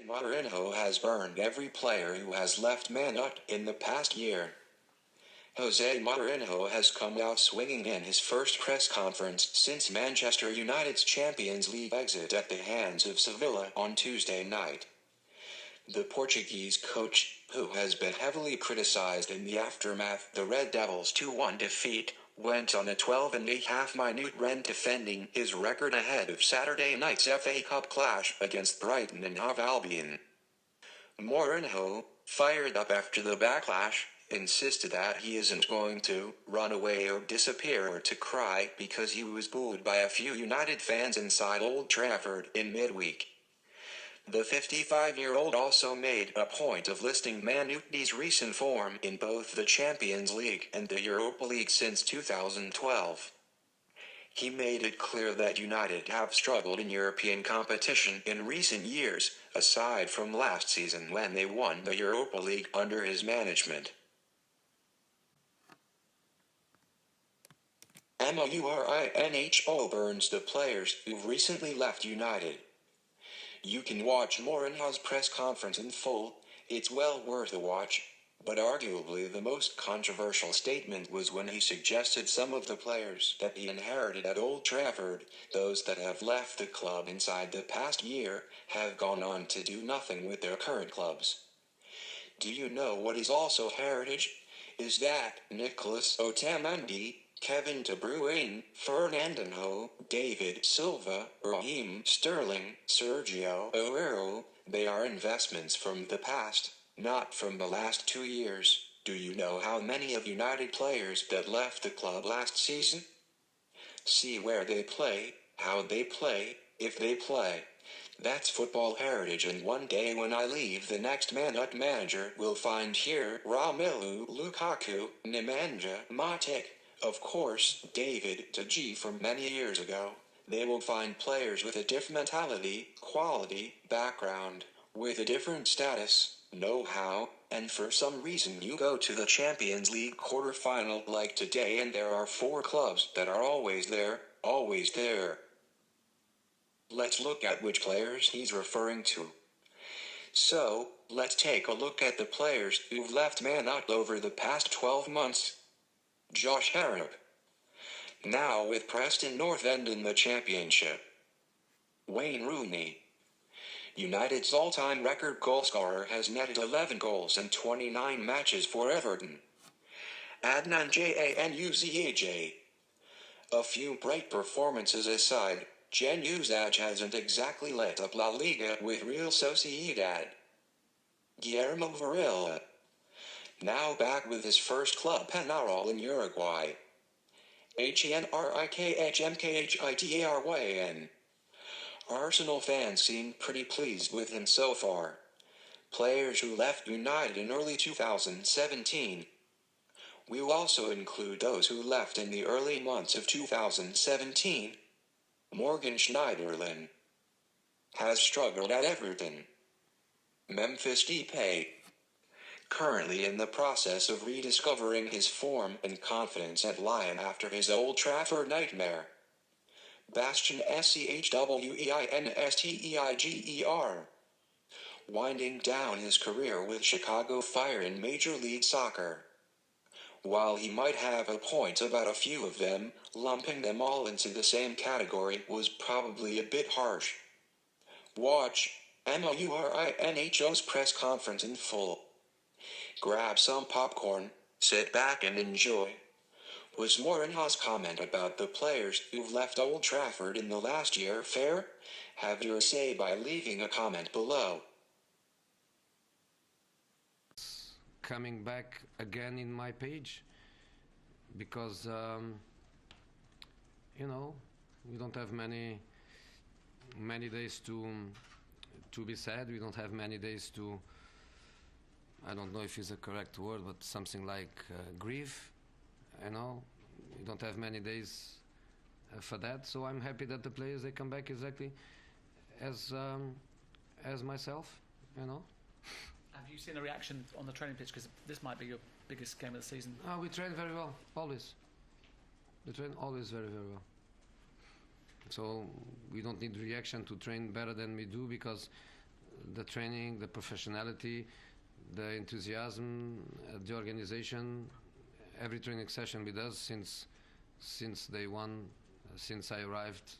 Mourinho has burned every player who has left Man Utd in the past year. Jose Mourinho has come out swinging in his first press conference since Manchester United's Champions League exit at the hands of Sevilla on Tuesday night. The Portuguese coach, who has been heavily criticized in the aftermath of the Red Devils' 2-1 defeat, went on a 12.5-minute run defending his record ahead of Saturday night's FA Cup clash against Brighton and Hove Albion. Mourinho, fired up after the backlash, insisted that he isn't going to run away or disappear or to cry because he was booed by a few United fans inside Old Trafford in midweek. The 55-year-old also made a point of listing Man Utd's recent form in both the Champions League and the Europa League since 2012. He made it clear that United have struggled in European competition in recent years, aside from last season when they won the Europa League under his management. Mourinho burns the players who've recently left United. You can watch Mourinho's press conference in full, it's well worth a watch, but arguably the most controversial statement was when he suggested some of the players that he inherited at Old Trafford, those that have left the club inside the past year, have gone on to do nothing with their current clubs. Do you know what is also heritage? Is that Nicolas Otamendi, Kevin De Bruyne, Fernandinho, David Silva, Raheem Sterling, Sergio Aguero, they are investments from the past, not from the last 2 years. Do you know how many of United players that left the club last season? See where they play, how they play, if they play. That's football heritage, and one day when I leave, the next Man Utd manager will find here Romelu Lukaku, Nemanja Matic, of course, David De Gea from many years ago. They will find players with a different mentality, quality, background, with a different status, know-how, and for some reason you go to the Champions League quarterfinal like today and there are 4 clubs that are always there, always there. Let's look at which players he's referring to. So, let's take a look at the players who've left Man Utd over the past 12 months. Josh Harrop, now with Preston North End in the Championship. Wayne Rooney, United's all-time record goalscorer, has netted 11 goals in 29 matches for Everton. Adnan Januzaj. A few bright performances aside, Januzaj hasn't exactly lit up La Liga with Real Sociedad. Guillermo Varela, now back with his first club Peñarol in Uruguay. Henrikhmkhitaryan. Arsenal fans seem pretty pleased with him so far. Players who left United in early 2017. We'll also include those who left in the early months of 2017. Morgan Schneiderlin has struggled at Everton. Memphis Depay, currently in the process of rediscovering his form and confidence at Lyon after his Old Trafford nightmare. Bastian Schweinsteiger, winding down his career with Chicago Fire in Major League Soccer. While he might have a point about a few of them, lumping them all into the same category was probably a bit harsh. Watch Mourinho's press conference in full. Grab some popcorn, sit back and enjoy. Was Mourinho's comment about the players who've left Old Trafford in the last year fair? Have your say by leaving a comment below. Coming back again in my page because we don't have many days to be sad. We don't have many days to, I don't know if it's a correct word, but something like grieve. We don't have many days for that, so I'm happy that the players, they come back exactly as myself. Have you seen a reaction on the training pitch? Because this might be your biggest game of the season. We train very well, always. We train always very, very well. So we don't need reaction to train better than we do, because the training, the professionality, the enthusiasm, the organization. Every training session with us since day one, since I arrived,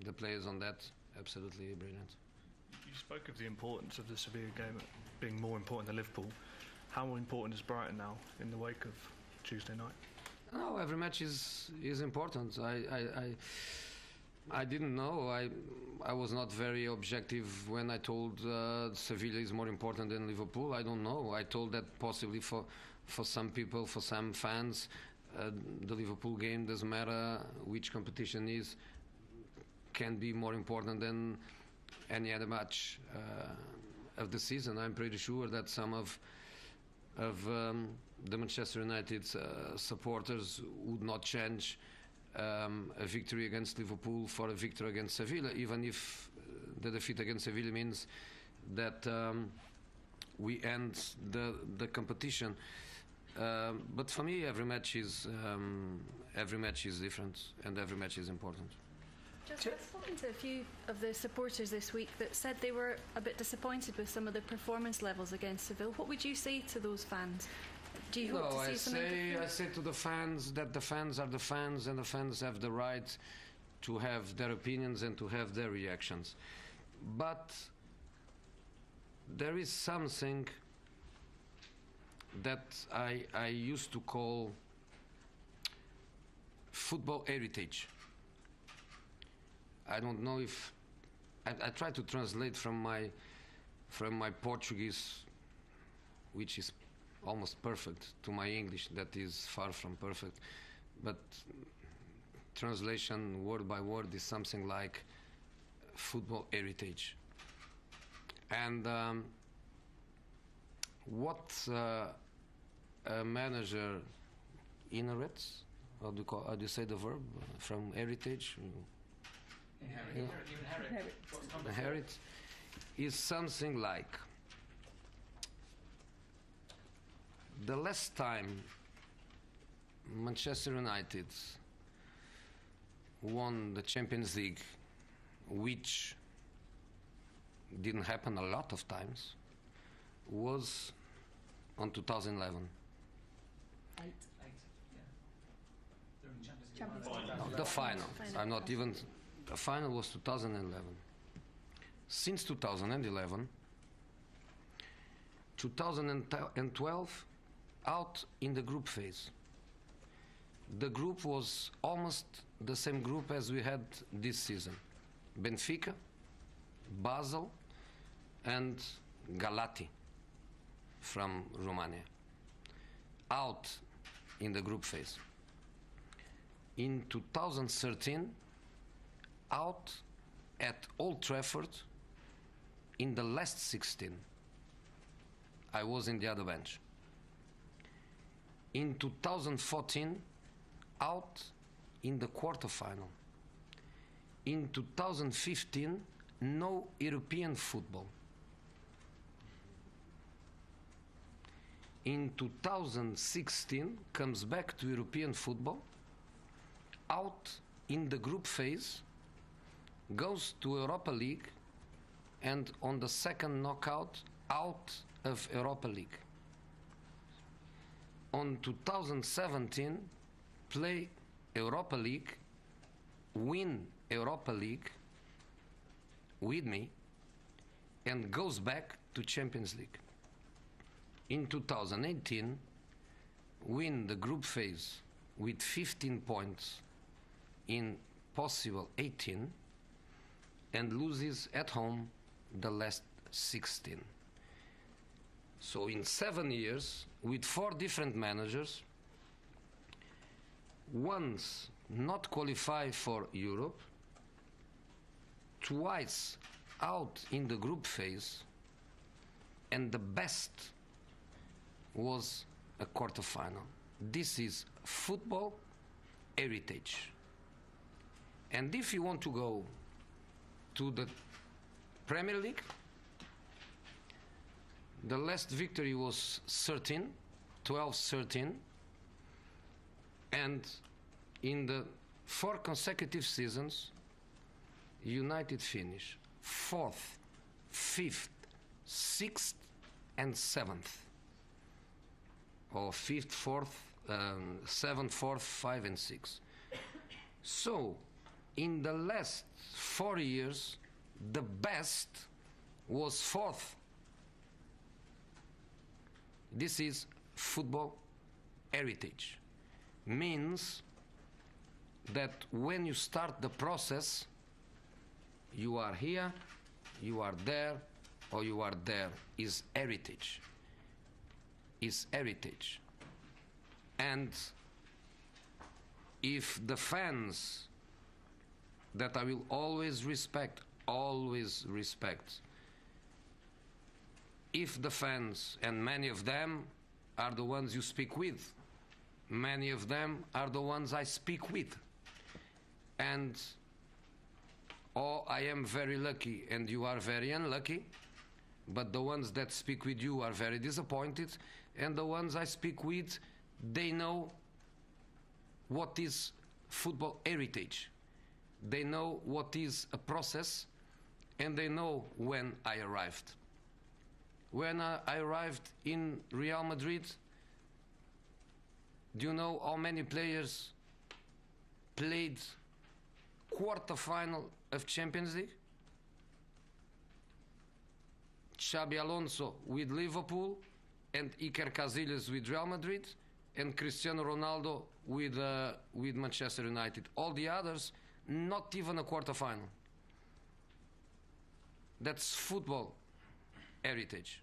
the players on that, absolutely brilliant. You spoke of the importance of the Sevilla game being more important than Liverpool. How important is Brighton now in the wake of Tuesday night? No, every match is important. I didn't know. I was not very objective when I told Sevilla is more important than Liverpool. I don't know. I told that possibly for some people, for some fans, the Liverpool game doesn't matter which competition is, can be more important than any other match of the season. I'm pretty sure that some of the Manchester United supporters would not change a victory against Liverpool for a victory against Sevilla, even if the defeat against Sevilla means that we end the competition. But for me, every match is different, and every match is important. Just I've spoken to a few of the supporters this week that said they were a bit disappointed with some of the performance levels against Seville. What would you say to those fans? Do you hope to see something different? I say to the fans that the fans are the fans, and the fans have the right to have their opinions and to have their reactions. But there is something that I used to call football heritage. I don't know if I try to translate from my Portuguese, which is almost perfect, to my English that is far from perfect, but translation word by word is something like football heritage. And what a manager inherits, how do you say the verb from heritage? Inherit is something like the last time Manchester United won the Champions League, which didn't happen a lot of times, was on 2011. The final. I'm not even. The final was 2011. Since 2011, 2012, out in the group phase. The group was almost the same group as we had this season. Benfica, Basel, and Galati from Romania. Out in the group phase. In 2013, out at Old Trafford in the last 16. I was in the other bench. In 2014, out in the quarterfinal. In 2015, no European football. In 2016, comes back to European football, out in the group phase, goes to Europa League, and on the second knockout, out of Europa League. On 2017, play Europa League, win Europa League with me, and goes back to Champions League. In 2018, win the group phase with 15 points in possible 18, and loses at home the last 16. So in 7 years, with 4 different managers, once not qualify for Europe, twice out in the group phase, and the best was a quarterfinal. This is football heritage. And if you want to go to the Premier League, the last victory was 12-13, and in the 4 consecutive seasons, United finished 4th, 5th, 6th, and 7th. Or 5th, 4th, 7th, 4th, 5, and 6. So, in the last 4 years, the best was 4th. This is football heritage. Means that when you start the process, you are here, you are there, or you are there. Is heritage. Is heritage. And if the fans that I will always respect, if the fans, and many of them are the ones you speak with, many of them are the ones I speak with, and I am very lucky and you are very unlucky, but the ones that speak with you are very disappointed, and the ones I speak with, they know what is football heritage. They know what is a process, and they know when I arrived. When I arrived in Real Madrid, do you know how many players played quarter-final of Champions League? Xabi Alonso with Liverpool, and Iker Casillas with Real Madrid, and Cristiano Ronaldo with Manchester United. All the others, not even a quarter-final. That's football heritage.